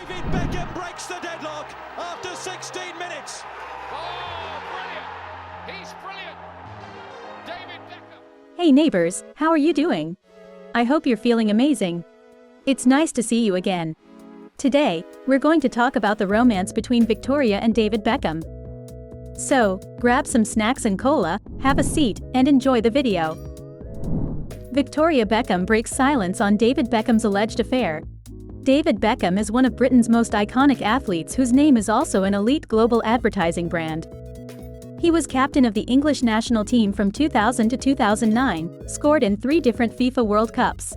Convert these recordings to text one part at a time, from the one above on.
David Beckham breaks the deadlock after 16 minutes. Oh, brilliant! He's brilliant! David Beckham. Hey neighbors, how are you doing? I hope you're feeling amazing. It's nice to see you again. Today, we're going to talk about the romance between Victoria and David Beckham. So, grab some snacks and cola, have a seat, and enjoy the video. Victoria Beckham breaks silence on David Beckham's alleged affair. David Beckham is one of Britain's most iconic athletes whose name is also an elite global advertising brand. He was captain of the English national team from 2000 to 2009, scored in 3 different FIFA World Cups,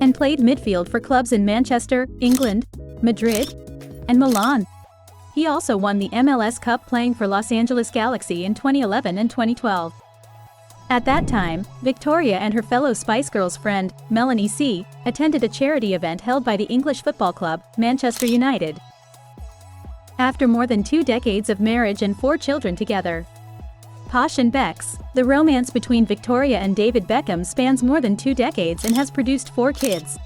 and played midfield for clubs in Manchester, England, Madrid, and Milan. He also won the MLS Cup playing for Los Angeles Galaxy in 2011 and 2012. At that time, Victoria and her fellow Spice Girls friend, Melanie C., attended a charity event held by the English football club, Manchester United. After more than 2 decades of marriage and 4 children together, Posh and Becks, the romance between Victoria and David Beckham spans more than 2 decades and has produced 4 kids.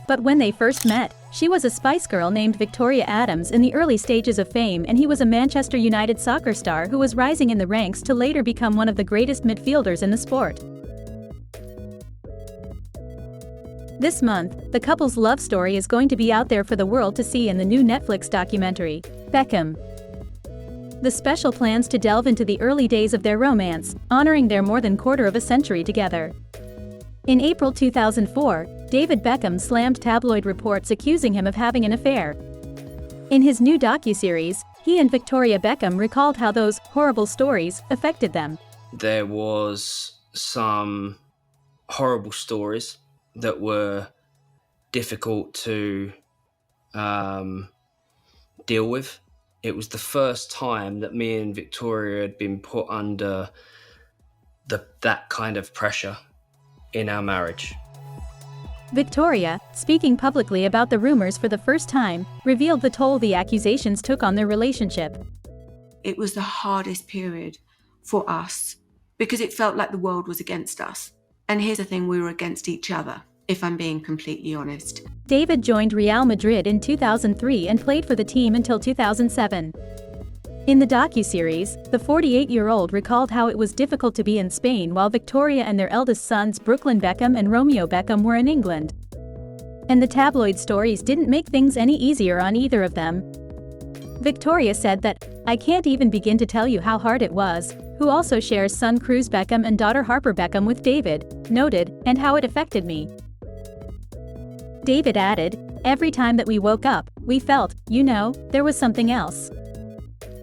But when they first met, she was a Spice Girl named Victoria Adams in the early stages of fame, and he was a Manchester United soccer star who was rising in the ranks to later become one of the greatest midfielders in the sport. This month, the couple's love story is going to be out there for the world to see in the new Netflix documentary, Beckham. The special plans to delve into the early days of their romance, honoring their more than quarter of a century together. In April 2004, David Beckham slammed tabloid reports accusing him of having an affair. In his new docuseries, he and Victoria Beckham recalled how those horrible stories affected them. There was some horrible stories that were difficult to deal with. It was the first time that me and Victoria had been put under that kind of pressure in our marriage. Victoria, speaking publicly about the rumors for the first time, revealed the toll the accusations took on their relationship. It was the hardest period for us because it felt like the world was against us. And here's the thing, we were against each other, if I'm being completely honest. David joined Real Madrid in 2003 and played for the team until 2007. In the docuseries, the 48-year-old recalled how it was difficult to be in Spain while Victoria and their eldest sons Brooklyn Beckham and Romeo Beckham were in England. And the tabloid stories didn't make things any easier on either of them. Victoria said that, "I can't even begin to tell you how hard it was," who also shares son Cruz Beckham and daughter Harper Beckham with David, noted, "and how it affected me." David added, "Every time that we woke up, we felt, there was something else.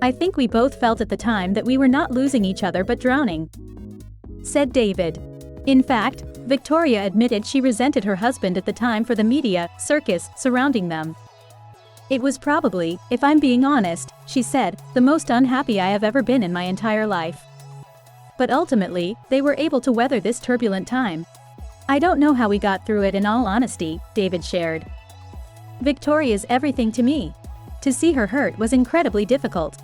I think we both felt at the time that we were not losing each other but drowning," said David. In fact, Victoria admitted she resented her husband at the time for the media circus surrounding them. "It was probably, if I'm being honest," she said, "the most unhappy I have ever been in my entire life. But ultimately, they were able to weather this turbulent time. I don't know how we got through it in all honesty," David shared. "Victoria's everything to me. To see her hurt was incredibly difficult.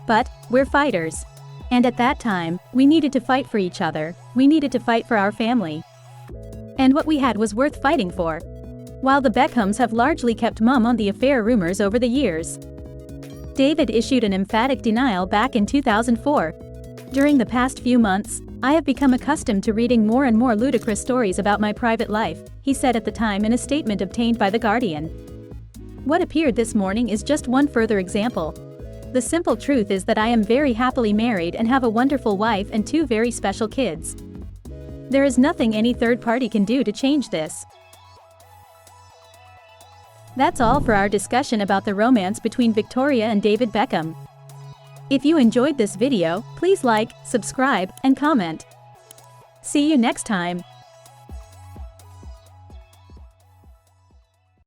But, we're fighters. And at that time, we needed to fight for each other, we needed to fight for our family. And what we had was worth fighting for." While the Beckhams have largely kept mum on the affair rumors over the years, David issued an emphatic denial back in 2004. "During the past few months, I have become accustomed to reading more and more ludicrous stories about my private life," he said at the time in a statement obtained by The Guardian. "What appeared this morning is just one further example. The simple truth is that I am very happily married and have a wonderful wife and 2 very special kids. There is nothing any third party can do to change this." That's all for our discussion about the romance between Victoria and David Beckham. If you enjoyed this video, please like, subscribe, and comment. See you next time.